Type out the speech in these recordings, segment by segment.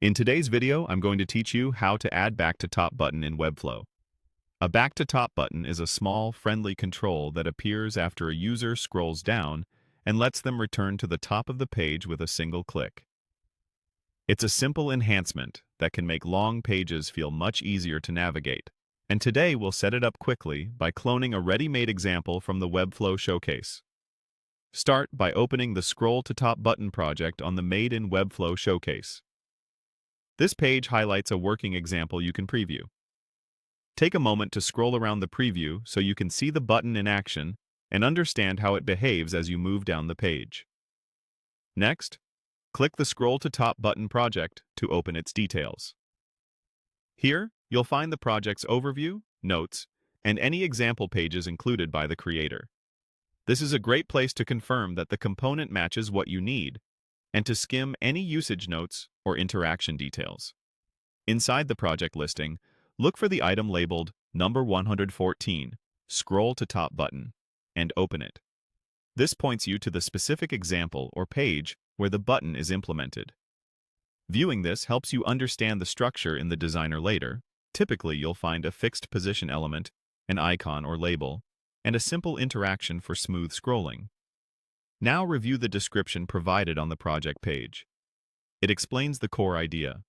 In today's video, I'm going to teach you how to add back to top button in Webflow. A back to top button is a small, friendly control that appears after a user scrolls down and lets them return to the top of the page with a single click. It's a simple enhancement that can make long pages feel much easier to navigate. And today we'll set it up quickly by cloning a ready-made example from the Webflow showcase. Start by opening the Scroll to Top Button project on the Made in Webflow showcase. This page highlights a working example you can preview. Take a moment to scroll around the preview so you can see the button in action and understand how it behaves as you move down the page. Next, click the Scroll to Top Button project to open its details. Here, you'll find the project's overview, notes, and any example pages included by the creator. This is a great place to confirm that the component matches what you need, and to skim any usage notes or interaction details. Inside the project listing, look for the item labeled Number 114, Scroll to Top Button, and open it. This points you to the specific example or page where the button is implemented. Viewing this helps you understand the structure in the designer later. Typically, you'll find a fixed position element, an icon or label, and a simple interaction for smooth scrolling. Now review the description provided on the project page. It explains the core idea.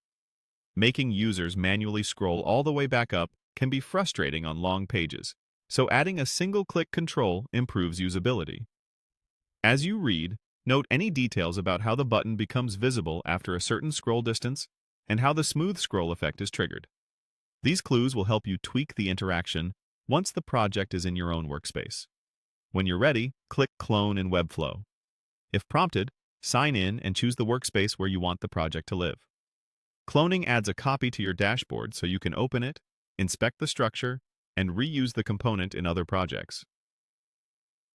Making users manually scroll all the way back up can be frustrating on long pages, so adding a single-click control improves usability. As you read, note any details about how the button becomes visible after a certain scroll distance and how the smooth scroll effect is triggered. These clues will help you tweak the interaction once the project is in your own workspace. When you're ready, click Clone in Webflow. If prompted, sign in and choose the workspace where you want the project to live. Cloning adds a copy to your dashboard so you can open it, inspect the structure, and reuse the component in other projects.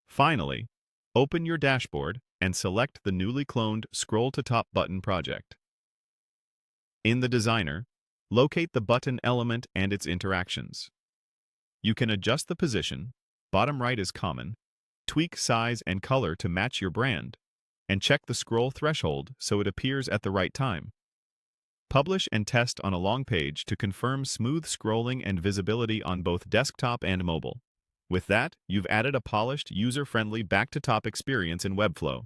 Finally, open your dashboard and select the newly cloned Scroll to Top Button project. In the designer, locate the button element and its interactions. You can adjust the position, bottom right is common, tweak size and color to match your brand, and check the scroll threshold so it appears at the right time. Publish and test on a long page to confirm smooth scrolling and visibility on both desktop and mobile. With that, you've added a polished, user-friendly back-to-top experience in Webflow.